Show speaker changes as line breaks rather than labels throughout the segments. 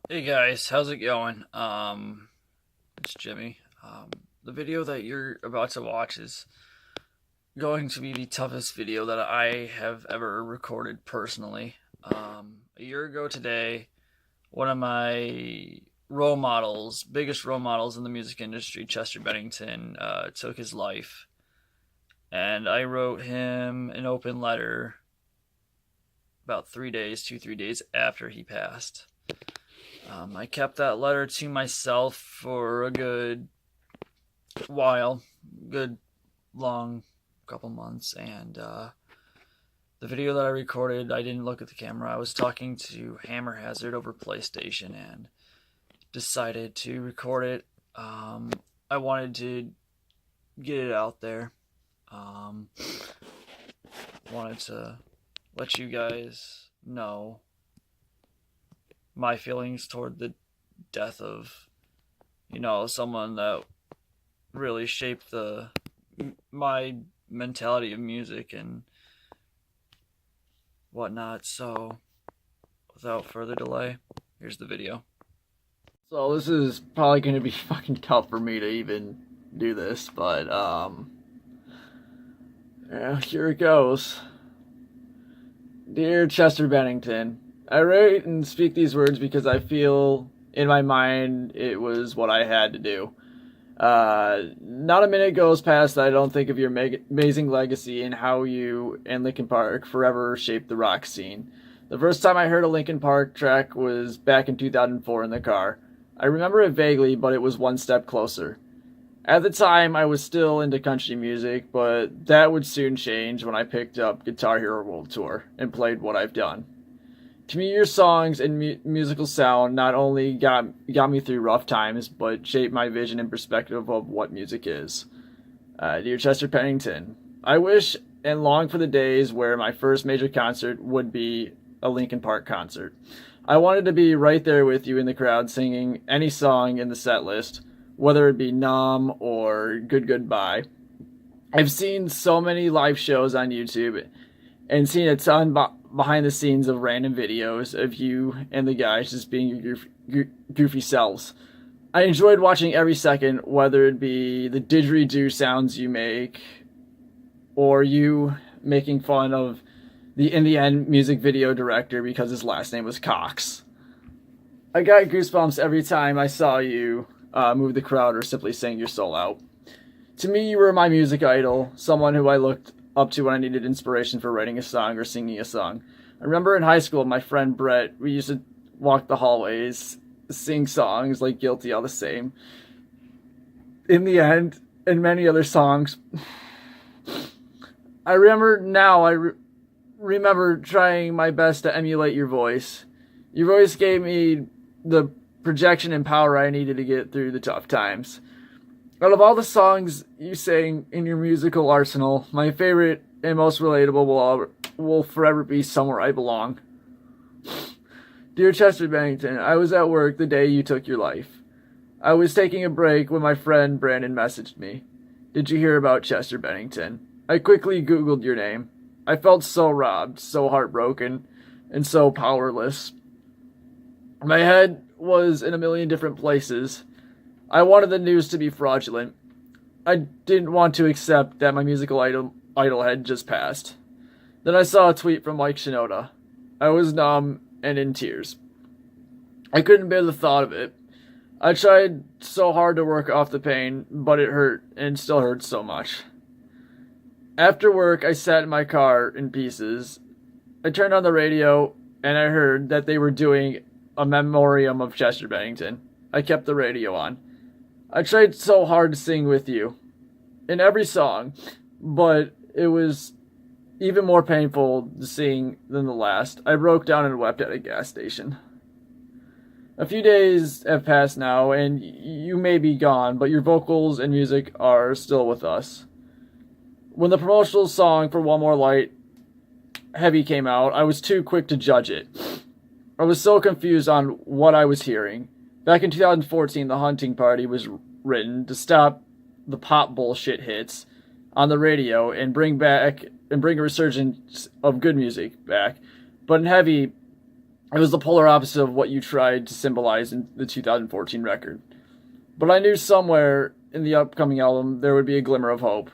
Hey guys, how's it going? It's Jimmy. The video that you're about to watch is going to be the toughest video that I have ever recorded personally. A year ago today, one of my role models, biggest role models in the music industry, Chester Bennington, took his life. And I wrote him an open letter about 3 days, 3 days after he passed. I kept that letter to myself for a good while, good long couple months, and the video that I recorded, I didn't look at the camera. I was talking to Hammer Hazard over PlayStation and decided to record it. I wanted to get it out there. Um, wanted to let you guys know my feelings toward the death of, someone that really shaped the my mentality of music and whatnot. So, without further delay, here's the video. So this is probably going to be fucking tough for me to even do this, but yeah, here it goes. Dear Chester Bennington, I write and speak these words because I feel in my mind it was what I had to do. Not a minute goes past that I don't think of your amazing legacy and how you and Linkin Park forever shaped the rock scene. The first time I heard a Linkin Park track was back in 2004 in the car. I remember it vaguely, but it was one step closer. At the time, I was still into country music, but that would soon change when I picked up Guitar Hero World Tour and played What I've Done. To me, your songs and musical sound not only got me through rough times, but shaped my vision and perspective of what music is. Dear Chester Pennington, I wish and long for the days where my first major concert would be a Linkin Park concert. I wanted to be right there with you in the crowd singing any song in the set list, whether it be Numb or Good Goodbye. I've seen so many live shows on YouTube and seen a ton behind the scenes of random videos of you and the guys just being your goofy selves. I enjoyed watching every second, whether it be the didgeridoo sounds you make or you making fun of the in the end music video director because his last name was Cox. I got goosebumps every time I saw you move the crowd or simply sing your soul out. To me, you were my music idol, someone who I looked up to when I needed inspiration for writing a song or singing a song. I remember in high school, my friend Brett, we used to walk the hallways, sing songs like Guilty All the Same. In the end, and many other songs. I remember now, remember trying my best to emulate your voice. Your voice gave me the projection and power I needed to get through the tough times. Out of all the songs you sang in your musical arsenal, my favorite and most relatable will forever be Somewhere I Belong. Dear Chester Bennington, I was at work the day you took your life. I was taking a break when my friend Brandon messaged me. Did you hear about Chester Bennington? I quickly Googled your name. I felt so robbed, so heartbroken, and so powerless. My head was in a million different places. I wanted the news to be fraudulent. I didn't want to accept that my musical idol had just passed. Then I saw a tweet from Mike Shinoda. I was numb and in tears. I couldn't bear the thought of it. I tried so hard to work off the pain, but it hurt and still hurts so much. After work, I sat in my car in pieces. I turned on the radio and I heard that they were doing a memoriam of Chester Bennington. I kept the radio on. I tried so hard to sing with you in every song, but it was even more painful to sing than the last. I broke down and wept at a gas station. A few days have passed now, and you may be gone, but your vocals and music are still with us. When the promotional song for One More Light, Heavy, came out, I was too quick to judge it. I was so confused on what I was hearing. Back in 2014, The Hunting Party was written to stop the pop bullshit hits on the radio and bring a resurgence of good music back. But in Heavy, It was the polar opposite of what you tried to symbolize in the 2014 record. But I knew somewhere in the upcoming album there would be a glimmer of hope.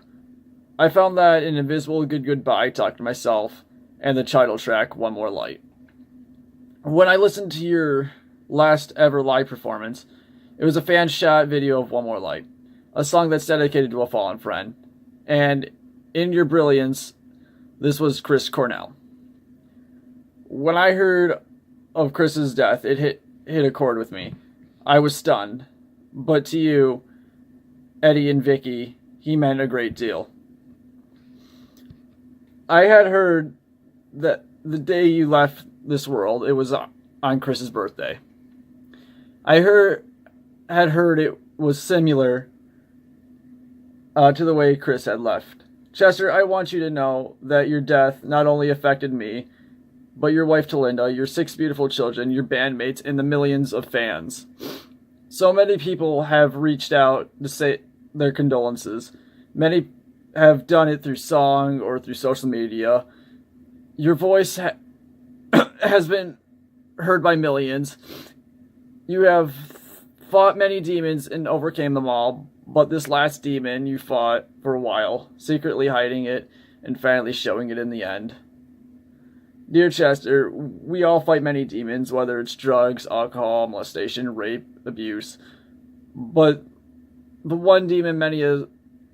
I found that in Invisible Good Goodbye, Talk to Myself, and the title track, One More Light. When I listened to your last ever live performance, it was a fan shot video of One More Light, a song that's dedicated to a fallen friend. And in your brilliance, this was Chris Cornell. When I heard of Chris's death, it hit a chord with me. I was stunned. But to you, Eddie and Vicky, he meant a great deal. I had heard that the day you left this world, it was on Chris's birthday. I had heard it was similar to the way Chris had left. Chester, I want you to know that your death not only affected me, but your wife Talinda, your 6 beautiful children, your bandmates, and the millions of fans. So many people have reached out to say their condolences. Many have done it through song or through social media. Your voice has been heard by millions. You have fought many demons and overcame them all, but this last demon you fought for a while, secretly hiding it and finally showing it in the end. Dear Chester, we all fight many demons, whether it's drugs, alcohol, molestation, rape, abuse. But the one demon many of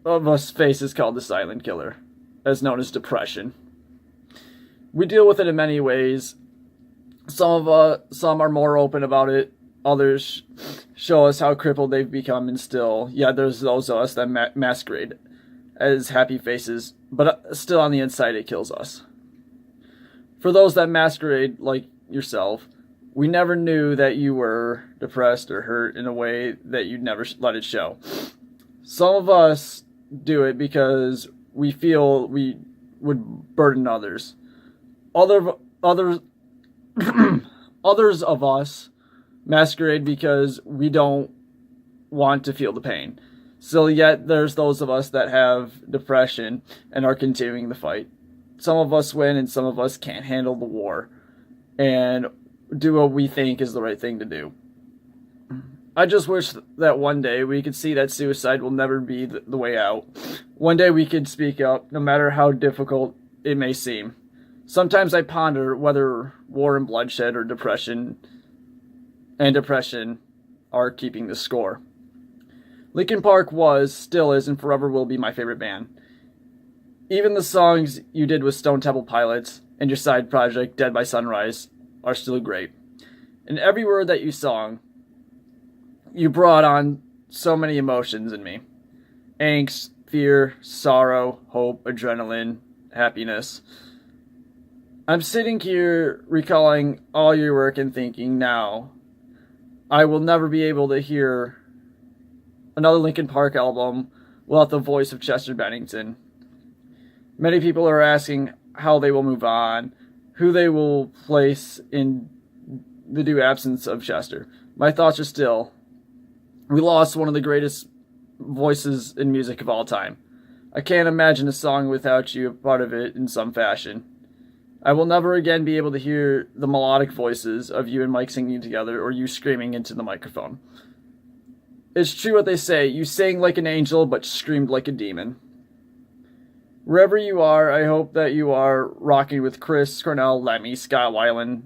us face is called the silent killer, as known as depression. We deal with it in many ways. Some are more open about it. Others show us how crippled they've become, and still, there's those of us that masquerade as happy faces, but still on the inside it kills us. For those that masquerade like yourself, we never knew that you were depressed or hurt in a way that you'd never let it show. Some of us do it because we feel we would burden others. Others of us masquerade because we don't want to feel the pain. So yet there's those of us that have depression and are continuing the fight. Some of us win and some of us can't handle the war and do what we think is the right thing to do. I just wish that one day we could see that suicide will never be the way out. One day we could speak up, no matter how difficult it may seem. Sometimes I ponder whether war and bloodshed or depression are keeping the score. Linkin Park was, still is, and forever will be my favorite band. Even the songs you did with Stone Temple Pilots and your side project, Dead by Sunrise, are still great. And every word that you sang, you brought on so many emotions in me. Angst, fear, sorrow, hope, adrenaline, happiness. I'm sitting here recalling all your work and thinking now, I will never be able to hear another Linkin Park album without the voice of Chester Bennington. Many people are asking how they will move on, who they will place in the due absence of Chester. My thoughts are still, we lost one of the greatest voices in music of all time. I can't imagine a song without you a part of it in some fashion. I will never again be able to hear the melodic voices of you and Mike singing together or you screaming into the microphone. It's true what they say, you sang like an angel but screamed like a demon. Wherever you are, I hope that you are rocking with Chris, Cornell, Lemmy, Scott Weiland,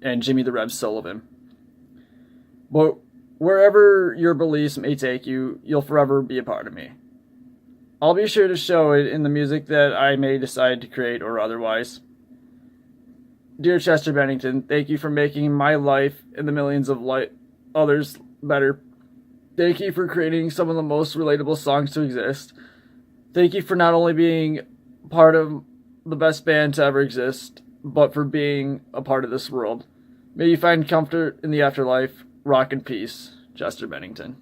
and Jimmy the Rev Sullivan. But wherever your beliefs may take you, you'll forever be a part of me. I'll be sure to show it in the music that I may decide to create or otherwise. Dear Chester Bennington, thank you for making my life and the millions of others better. Thank you for creating some of the most relatable songs to exist. Thank you for not only being part of the best band to ever exist, but for being a part of this world. May you find comfort in the afterlife. Rock and peace, Chester Bennington.